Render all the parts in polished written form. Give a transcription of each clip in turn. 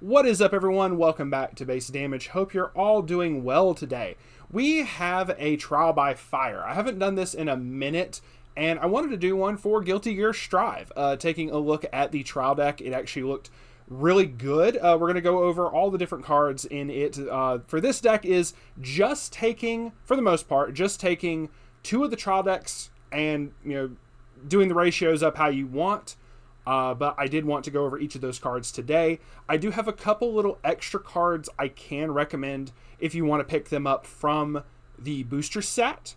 What is up, everyone? Welcome back to Base Damage. Hope you're all doing well today. We have a trial by fire. I haven't done this in a minute, and I wanted to do one for Guilty Gear Strive. Taking a look at the trial deck, it actually looked really good. We're going to go over all the different cards in it. For this deck is just taking, for the most part, just taking two of the trial decks and, doing the ratios up how you want. But I did want to go over each of those cards today. I do have a couple little extra cards I can recommend if you want to pick them up from the booster set.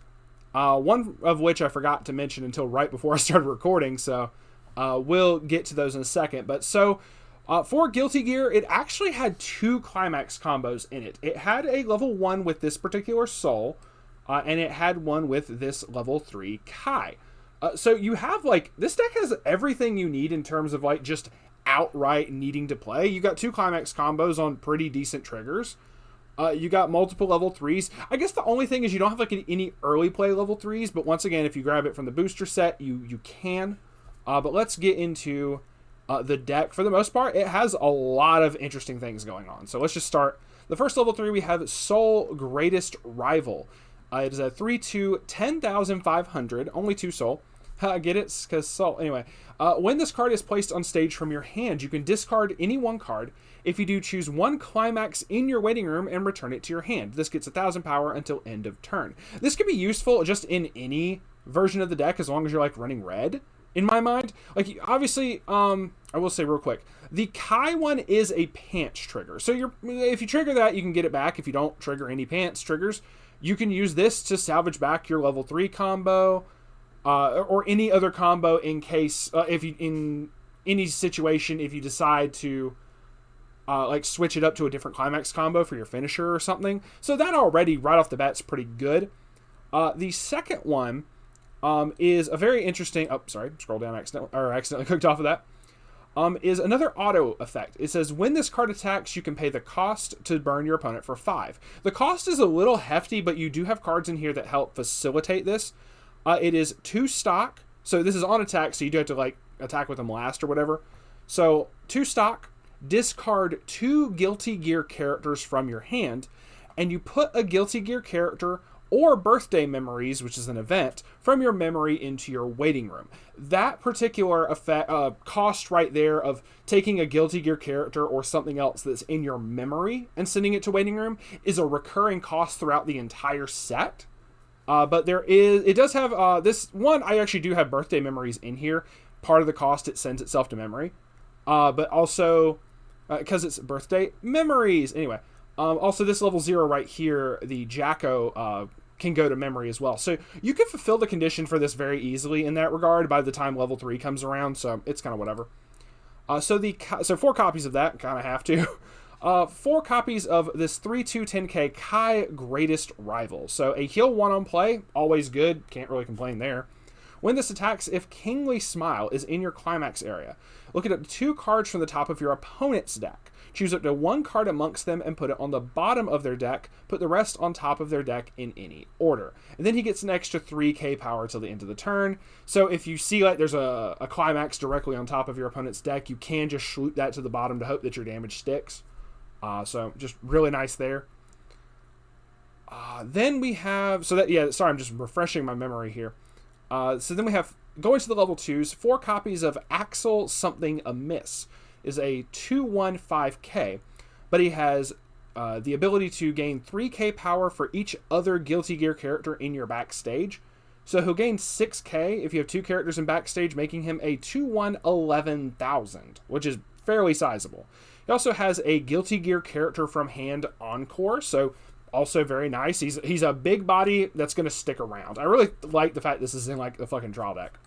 One of which I forgot to mention until right before I started recording, so we'll get to those in a second. But for Guilty Gear, it actually had two climax combos in it. It had a level 1 with this particular soul, and it had one with this level 3 Kai. So you have, this deck has everything you need in terms of, just outright needing to play. You got two climax combos on pretty decent triggers. You got multiple level 3s. I guess the only thing is you don't have, any early play level 3s, but once again, if you grab it from the booster set, you can. But let's get into the deck. For the most part, it has a lot of interesting things going on. So let's just start. The first level 3, we have Soul Greatest Rival. It is a 3/2, 10,500, only 2 soul. I get it, because soul. Anyway, when this card is placed on stage from your hand, you can discard any one card. If you do, choose one climax in your waiting room and return it to your hand. This gets 1,000 power until end of turn. This can be useful just in any version of the deck as long as you're running red, in my mind. Obviously, I will say real quick, the Kai one is a pants trigger. So if you trigger that, you can get it back. If you don't trigger any pants triggers, you can use this to salvage back your level 3 combo. Or any other combo in case, if you, in any situation, if you decide to, switch it up to a different climax combo for your finisher or something. So that already, right off the bat, is pretty good. The second one, is a very interesting, scroll down, accidentally clicked off of that, is another auto effect. It says, when this card attacks, you can pay the cost to burn your opponent for 5. The cost is a little hefty, but you do have cards in here that help facilitate this. It is 2 stock, so this is on attack, so you do have to attack with them last or whatever. So 2 stock, discard 2 Guilty Gear characters from your hand, and you put a Guilty Gear character or birthday memories, which is an event, from your memory into your waiting room. That particular effect, cost right there of taking a Guilty Gear character or something else that's in your memory and sending it to waiting room is a recurring cost throughout the entire set. But it does have, this one, I actually do have birthday memories in here. Part of the cost, it sends itself to memory. But also, because it's birthday memories. Anyway, also this level 0 right here, the Jacko, can go to memory as well. So you can fulfill the condition for this very easily in that regard by the time level 3 comes around. So it's kind of whatever. So 4 copies of that, kind of have to. 4 copies of this 3/2 10k Kai Greatest Rival. So a heal 1 on play, always good, can't really complain there. When this attacks, if Kingly Smile is in your climax area, look at up to 2 cards from the top of your opponent's deck. Choose up to 1 card amongst them and put it on the bottom of their deck. Put the rest on top of their deck in any order. And then he gets an extra 3k power till the end of the turn. So if you see there's a climax directly on top of your opponent's deck, you can just shoot that to the bottom to hope that your damage sticks. So just really nice there. Then we have, I'm just refreshing my memory here. So then we have, going to the level 2s, 4 copies of Axel Something Amiss is a 2/1/5k, but he has the ability to gain 3k power for each other Guilty Gear character in your backstage. So he'll gain 6k if you have 2 characters in backstage, making him a 2/1/11,000, which is fairly sizable. He also has a Guilty Gear character from hand Encore, so also very nice. He's a big body that's going to stick around. I really like the fact this is in the fucking draw deck.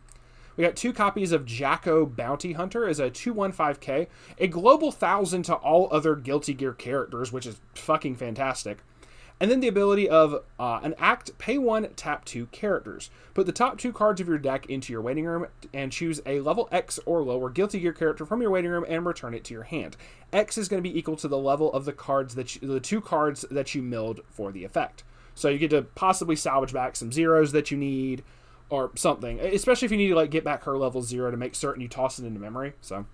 We got 2 copies of Jacko Bounty Hunter as a 2/1/5k, a global 1,000 to all other Guilty Gear characters, which is fucking fantastic. And then the ability of an act, pay 1, tap 2 characters. Put the top 2 cards of your deck into your waiting room and choose a level X or lower Guilty Gear character from your waiting room and return it to your hand. X is going to be equal to the level of the 2 cards that you milled for the effect. So you get to possibly salvage back some zeros that you need or something, especially if you need to get back her level 0 to make certain you toss it into memory. So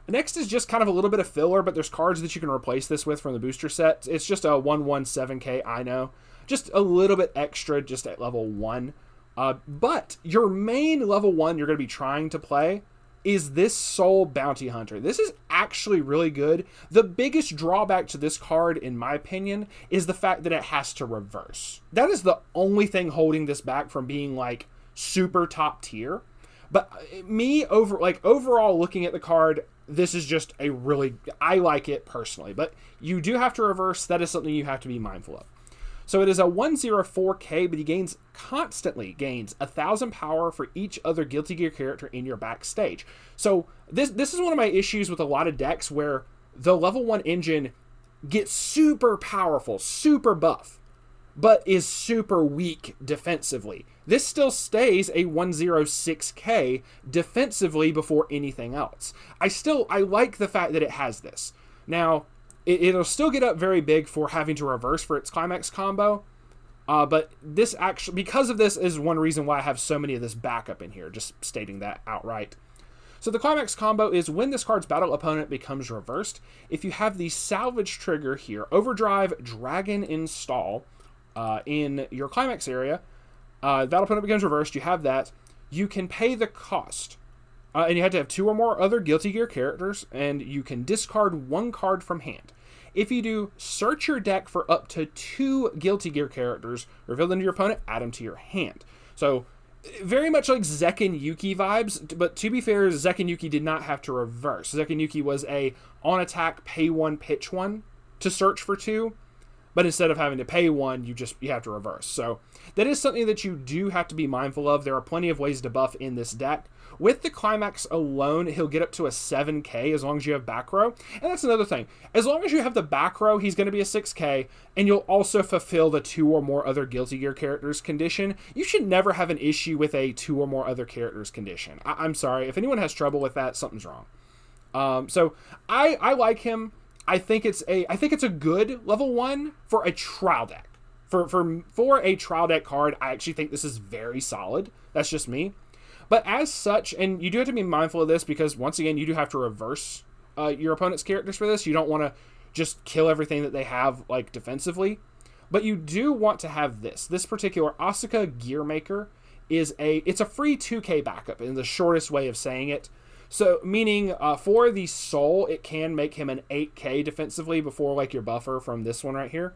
Next is just kind of a little bit of filler, but there's cards that you can replace this with from the booster set. It's just a 117k, I know. Just a little bit extra just at level 1. But your main level 1 you're going to be trying to play is this Soul Bounty Hunter. This is actually really good. The biggest drawback to this card, in my opinion, is the fact that it has to reverse. That is the only thing holding this back from being like super top tier. But overall looking at the card, this is just I like it personally. But you do have to reverse. That is something you have to be mindful of. So it is a 104k, but he constantly gains 1,000 power for each other Guilty Gear character in your backstage. So this is one of my issues with a lot of decks where the level 1 engine gets super powerful, super buff, but is super weak defensively. This still stays a 106k defensively before anything else. I like the fact that it has this. Now, it'll still get up very big for having to reverse for its climax combo. But this actually, because of this, is one reason why I have so many of this backup in here, just stating that outright. So the climax combo is when this card's battle opponent becomes reversed. If you have the salvage trigger here, Overdrive Dragon Install in your climax area, battle opponent becomes reversed, you have that. You can pay the cost. And you have to have 2 or more other Guilty Gear characters, and you can discard 1 card from hand. If you do, search your deck for up to 2 Guilty Gear characters, reveal them to your opponent, add them to your hand. So, very much like Zek and Yuki vibes, but to be fair, Zek and Yuki did not have to reverse. Zek and Yuki was a on-attack, pay 1, pitch 1 to search for 2, but instead of having to pay 1, you have to reverse. So, that is something that you do have to be mindful of. There are plenty of ways to buff in this deck. With the climax alone, he'll get up to a 7k as long as you have back row. And that's another thing. As long as you have the back row, he's going to be a 6k, and you'll also fulfill the 2 or more other Guilty Gear characters condition. You should never have an issue with a 2 or more other characters condition. I'm sorry. If anyone has trouble with that, something's wrong. So I like him. I think it's a good level 1 for a trial deck. For a trial deck card, I actually think this is very solid. That's just me. But as such, and you do have to be mindful of this because, once again, you do have to reverse your opponent's characters for this. You don't want to just kill everything that they have, like, defensively. But you do want to have this. This particular Asuka Gearmaker it's a free 2k backup in the shortest way of saying it. So, meaning for the Soul, it can make him an 8k defensively before, like, your buffer from this one right here.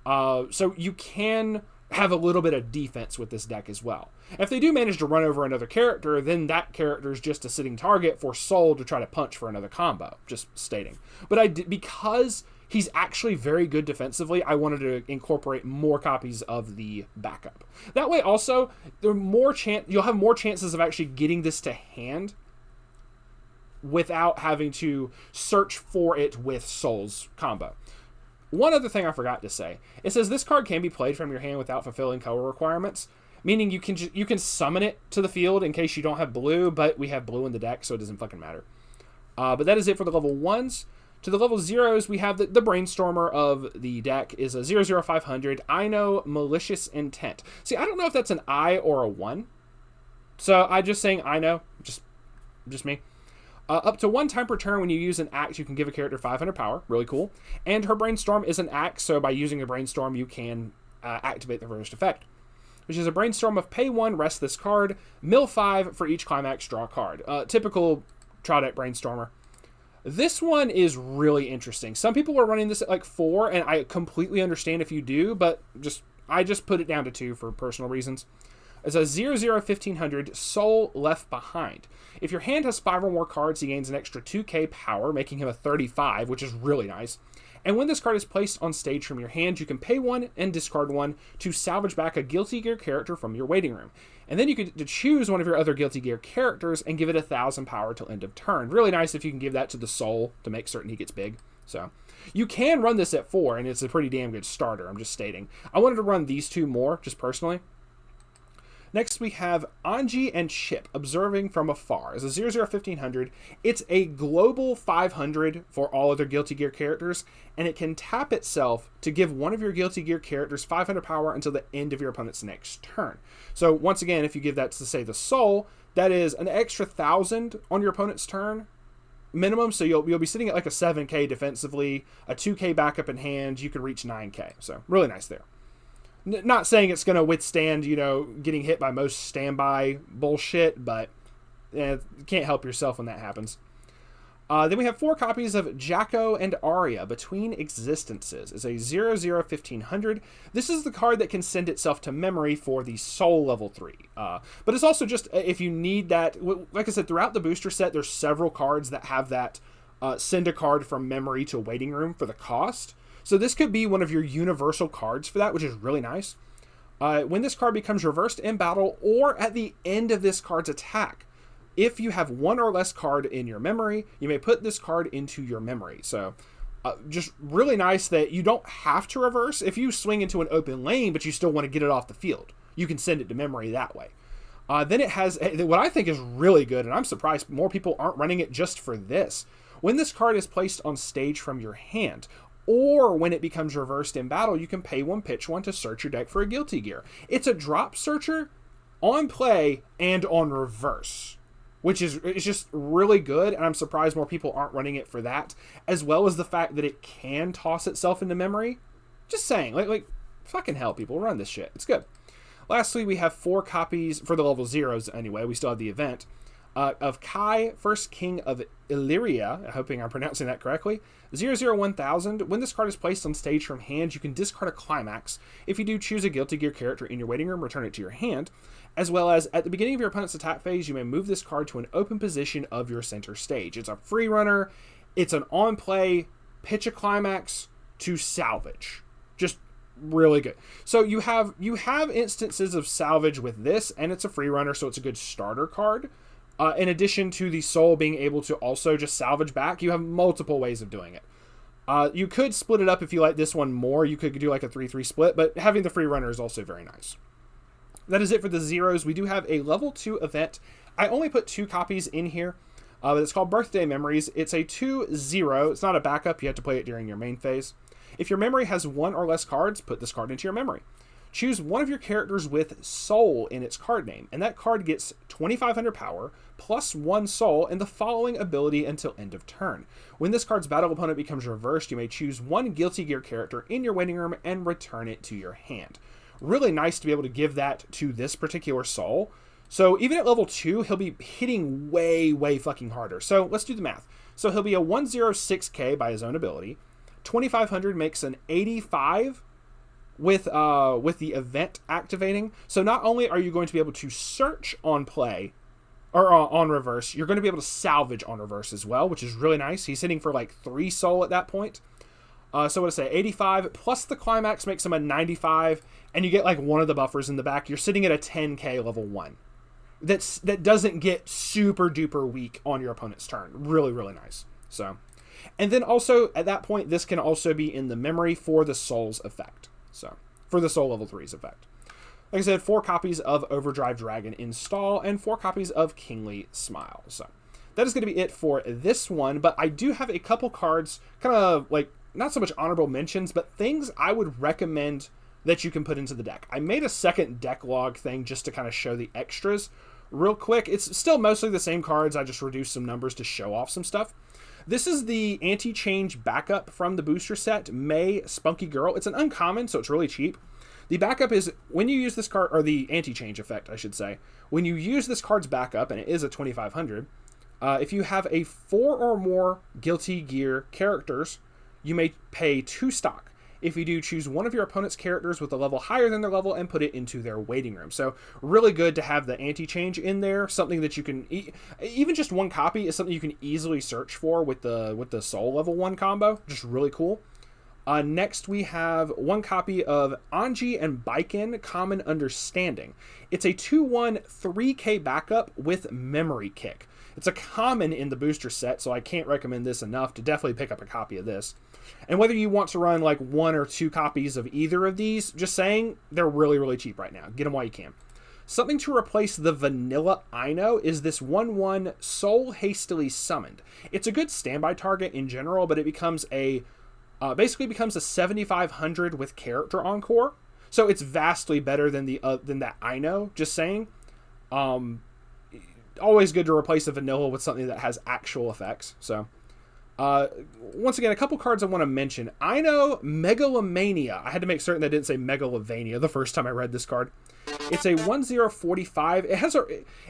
So you can have a little bit of defense with this deck as well. If they do manage to run over another character, then that character is just a sitting target for Soul to try to punch for another combo, just stating. But because he's actually very good defensively, I wanted to incorporate more copies of the backup. That way also, you'll have more chances of actually getting this to hand without having to search for it with Soul's combo. One other thing I forgot to say. It says this card can be played from your hand without fulfilling color requirements, meaning you can summon it to the field in case you don't have blue, but we have blue in the deck, so it doesn't fucking matter. But that is it for the level 1s. To the level 0s, we have the Brainstormer of the deck is a 00500. I know Malicious Intent. See, I don't know if that's an I or a 1. So I'm just saying I know. Just me. Up to 1 time per turn when you use an axe, you can give a character 500 power. Really cool. And her Brainstorm is an axe, so by using a Brainstorm, you can activate the reversed effect. Which is a Brainstorm of pay 1, rest this card, mill 5 for each climax, draw a card. Typical trial deck Brainstormer. This one is really interesting. Some people are running this at like 4, and I completely understand if you do, but I just put it down to 2 for personal reasons. It's a 001500 Soul Left Behind. If your hand has 5 or more cards, he gains an extra 2k power, making him a 35, which is really nice. And when this card is placed on stage from your hand, you can pay 1 and discard 1 to salvage back a Guilty Gear character from your waiting room. And then you can choose one of your other Guilty Gear characters and give it 1,000 power till end of turn. Really nice if you can give that to the Soul to make certain he gets big. So you can run this at 4, and it's a pretty damn good starter, I'm just stating. I wanted to run these 2 more, just personally. Next, we have Anji and Chip, Observing from Afar. It's a 001500. It's a global 500 for all other Guilty Gear characters, and it can tap itself to give one of your Guilty Gear characters 500 power until the end of your opponent's next turn. So, once again, if you give that to, say, the Soul, that is an extra 1,000 on your opponent's turn, minimum, so you'll be sitting at like a 7k defensively, a 2k backup in hand. You can reach 9k, so really nice there. Not saying it's going to withstand, getting hit by most standby bullshit, but you can't help yourself when that happens. Then we have 4 copies of Jacko and Arya, Between Existences. It's a 0/1500. This is the card that can send itself to memory for the Soul level 3. But it's also just, if you need that, like I said, throughout the booster set, there's several cards that have that send a card from memory to waiting room for the cost. So this could be one of your universal cards for that, which is really nice. When this card becomes reversed in battle or at the end of this card's attack, if you have 1 or less card in your memory, you may put this card into your memory. So just really nice that you don't have to reverse. If you swing into an open lane, but you still want to get it off the field, you can send it to memory that way. Then it has what I think is really good, and I'm surprised more people aren't running it just for this. When this card is placed on stage from your hand, or when it becomes reversed in battle, you can pay 1, pitch 1 to search your deck for a Guilty Gear. It's a drop searcher on play and on reverse, which is just really good, and I'm surprised more people aren't running it for that, as well as the fact that it can toss itself into memory. Just saying, like fucking hell, people, run this shit. It's good. Lastly, we have 4 copies, for the level 0s anyway, we still have the event, of Kai, First King of Illyria, hoping I'm pronouncing that correctly, 0/1000. When this card is placed on stage from hand, you can discard a climax. If you do, choose a Guilty Gear character in your waiting room, return it to your hand. As well as, at the beginning of your opponent's attack phase, you may move this card to an open position of your center stage. It's a free runner. It's an on-play, pitch a climax to salvage. Just really good. So you have instances of salvage with this, and it's a free runner, so it's a good starter card. In addition to the soul being able to also just salvage back, you have multiple ways of doing it. You could split it up if you like this one more. You could do like a 3-3 split, but having the free runner is also very nice. That is it for the zeros. We do have a level 2 event. I only put 2 copies in here, but it's called Birthday Memories. It's a 2/0. It's not a backup. You have to play it during your main phase. If your memory has 1 or less cards, put this card into your memory. Choose one of your characters with soul in its card name, and that card gets 2500 power plus 1 soul and the following ability until end of turn. When this card's battle opponent becomes reversed, you may choose 1 Guilty Gear character in your waiting room and return it to your hand. Really nice to be able to give that to this particular soul. So even at level 2, he'll be hitting way, way fucking harder. So let's do the math. So he'll be a 106k by his own ability. 2500 makes an 85 with the event activating. So not only are you going to be able to search on play, or on reverse, you're going to be able to salvage on reverse as well, which is really nice. He's hitting for like 3 soul at that point. So what I say, 85 plus the climax makes him a 95, and you get like one of the buffers in the back. You're sitting at a 10k level 1. That doesn't get super duper weak on your opponent's turn. Really, really nice. So, and then also at that point, this can also be in the memory for the Soul's effect. So, for the Soul level 3's effect. Like I said, 4 copies of Overdrive Dragon install and 4 copies of Kingly Smile. So, that is going to be it for this one, but I do have a couple cards, kind of like, not so much honorable mentions, but things I would recommend that you can put into the deck. I made a second deck log thing just to kind of show the extras real quick. It's still mostly the same cards. I just reduced some numbers to show off some stuff. This is the anti-change backup from the booster set, May Spunky Girl. It's an uncommon, so it's really cheap. The backup is when you use this card, or the anti-change effect, I should say. When you use this card's backup, and it is a 2500, if you have a 4 or more Guilty Gear characters, you may pay 2 stock. If you do, choose one of your opponent's characters with a level higher than their level and put it into their waiting room. So really good to have the anti-change in there. Something that you can, even just 1 copy is something you can easily search for with the Soul level 1 combo. Just really cool. Next we have 1 copy of Anji and Baiken Common Understanding. It's a 2/1 3k backup with Memory Kick. It's a common in the booster set, so I can't recommend this enough to definitely pick up a copy of this. And whether you want to run like 1 or 2 copies of either of these, just saying, they're really, really cheap right now. Get them while you can. Something to replace the vanilla Ino is this 1/1 Soul Hastily Summoned. It's a good standby target in general, but it becomes basically becomes a 7500 with character encore. So it's vastly better than that Ino, just saying. always good to replace a vanilla with something that has actual effects. So, once again, a couple cards I want to mention. I know Megalomania. I had to make certain that I didn't say Megalovania the first time I read this card. It's a 1/0/45.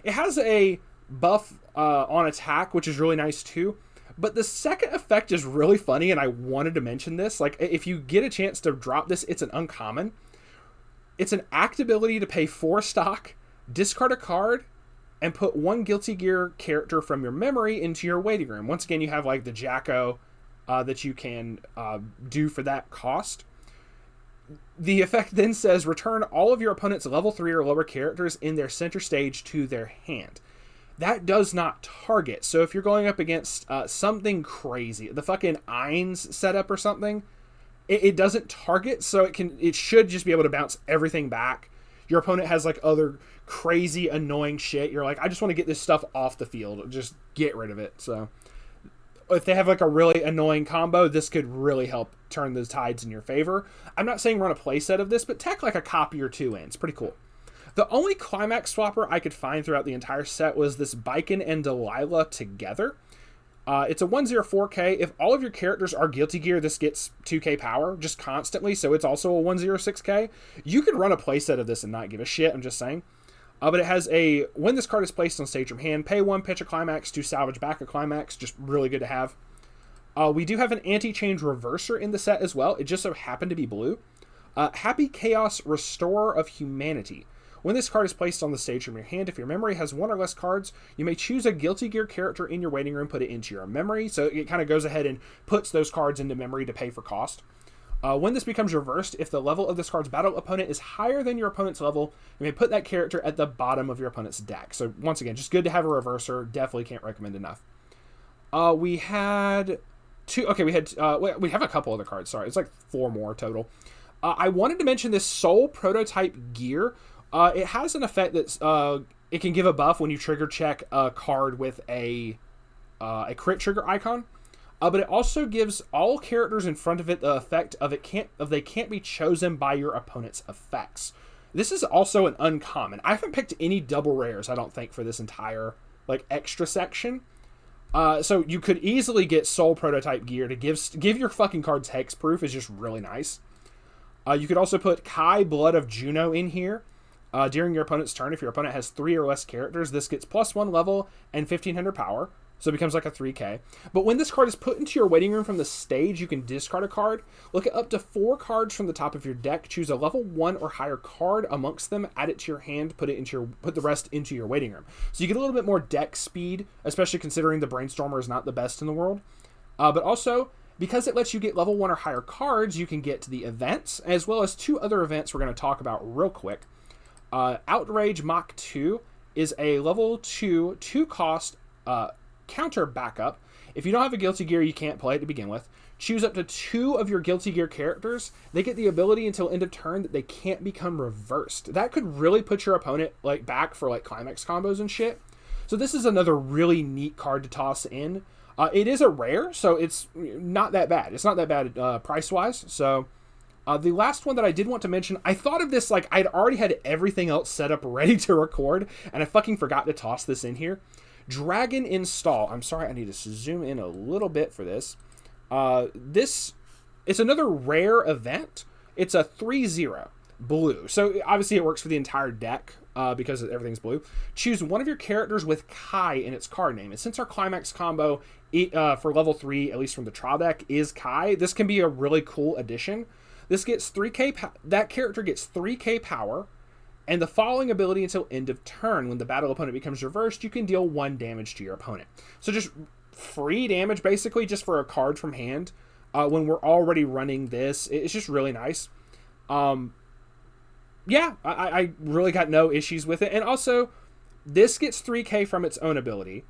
It has a buff on attack, which is really nice too. But the second effect is really funny, and I wanted to mention this. Like, if you get a chance to drop this, it's an uncommon. It's an act ability to pay 4 stock, discard a card, and put 1 Guilty Gear character from your memory into your waiting room. Once again, you have like the Jacko that you can do for that cost. The effect then says return all of your opponent's level 3 or lower characters in their center stage to their hand. That does not target. So if you're going up against something crazy, the fucking Ainz setup or something, it doesn't target, so it should just be able to bounce everything back. Your opponent has like other crazy annoying shit. You're like, I just want to get this stuff off the field. Just get rid of it. So if they have like a really annoying combo, this could really help turn those tides in your favor. I'm not saying run a playset of this, but tech like a copy or 2 in. It's pretty cool. The only climax swapper I could find throughout the entire set was this Biken and Delilah together. It's a 1/04K. If all of your characters are Guilty Gear, this gets 2K power just constantly, so it's also a 1/06K. You could run a playset of this and not give a shit, I'm just saying. But it has a, when this card is placed on stage from hand, pay 1, pitch a climax to salvage back a climax. Just really good to have. We do have an anti-change reverser in the set as well. It just so happened to be blue. Happy Chaos Restorer of Humanity. When this card is placed on the stage from your hand, if your memory has 1 or less cards, you may choose a Guilty Gear character in your waiting room, put it into your memory. So it kind of goes ahead and puts those cards into memory to pay for cost. When this becomes reversed, if the level of this card's battle opponent is higher than your opponent's level, you may put that character at the bottom of your opponent's deck. So once again, just good to have a reverser. Definitely can't recommend enough. We had 2. Okay, we have a couple other cards. Sorry, it's like 4 more total. I wanted to mention this Soul Prototype Gear. It has an effect that's it can give a buff when you trigger check a card with a crit trigger icon. But it also gives all characters in front of it the effect of they can't be chosen by your opponent's effects. This is also an uncommon. I haven't picked any double rares, I don't think, for this entire like extra section. So you could easily get Soul Prototype Gear to give your fucking cards hexproof is just really nice. You could also put Kai Blood of Juno in here. During your opponent's turn, if your opponent has 3 or less characters, this gets +1 level and 1500 power, so it becomes like a 3K. But when this card is put into your waiting room from the stage, you can discard a card, look at up to 4 cards from the top of your deck, choose a level 1 or higher card amongst them, add it to your hand, put the rest into your waiting room. So you get a little bit more deck speed, especially considering the Brainstormer is not the best in the world. But also, because it lets you get level 1 or higher cards, you can get to the events, as well as 2 other events we're going to talk about real quick. Outrage Mach 2 is a level 2 cost counter backup. If you don't have a Guilty Gear, you can't play it to begin with. Choose up to 2 of your Guilty Gear characters. They get the ability until end of turn that they can't become reversed. That could really put your opponent like back for like climax combos and shit. So this is another really neat card to toss in. It is a rare, so it's not that bad. It's not that bad price-wise, so... the last one that I did want to mention, I thought of this like I'd already had everything else set up ready to record, and I fucking forgot to toss this in here. Dragon Install. I'm sorry, I need to zoom in a little bit for this. It's another rare event. It's a 3/0 blue. So obviously it works for the entire deck because everything's blue. Choose one of your characters with Kai in its card name. And since our climax combo for level 3, at least from the trial deck, is Kai, this can be a really cool addition. This gets 3K, that character gets 3K power, and the following ability until end of turn. When the battle opponent becomes reversed, you can deal 1 damage to your opponent. So just free damage, basically, just for a card from hand. When we're already running this, it's just really nice. Yeah, I really got no issues with it. And also, this gets 3K from its own ability,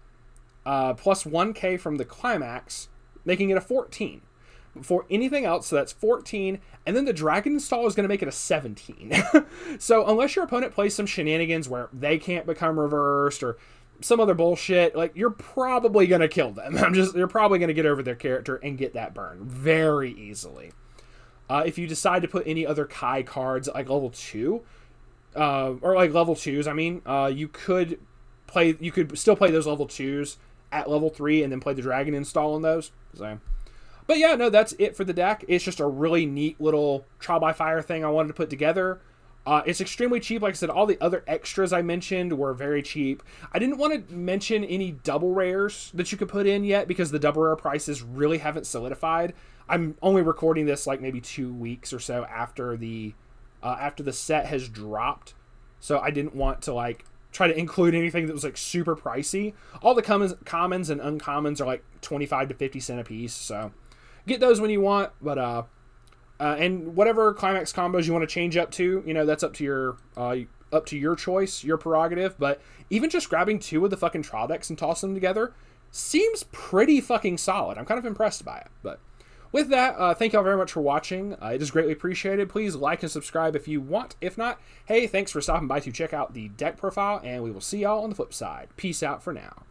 plus 1K from the climax, making it a 14. For anything else, so that's 14, and then the Dragon Install is going to make it a 17. So unless your opponent plays some shenanigans where they can't become reversed or some other bullshit, like, you're probably going to kill them. You're probably going to get over their character and get that burn very easily. If you decide to put any other Kai cards like level 2, or like level 2s, I mean, you could you could still play those level 2s at level 3 and then play the dragon install on those. So, but yeah, no, that's it for the deck. It's just a really neat little trial by fire thing I wanted to put together. It's extremely cheap. Like I said, all the other extras I mentioned were very cheap. I didn't want to mention any double rares that you could put in yet because the double rare prices really haven't solidified. I'm only recording this like maybe 2 weeks or so after the set has dropped. So I didn't want to like try to include anything that was like super pricey. All the commons and uncommons are like 25 to 50 cents a piece. So get those when you want, but and whatever climax combos you want to change up to, you know, that's up to your choice, your prerogative. But even just grabbing 2 of the fucking trial decks and tossing them together seems pretty fucking solid. I'm kind of impressed by it. But with that, thank y'all very much for watching. It is greatly appreciated. Please like and subscribe if you want. If not, hey, thanks for stopping by to check out the deck profile, and we will see y'all on the flip side. Peace out for now.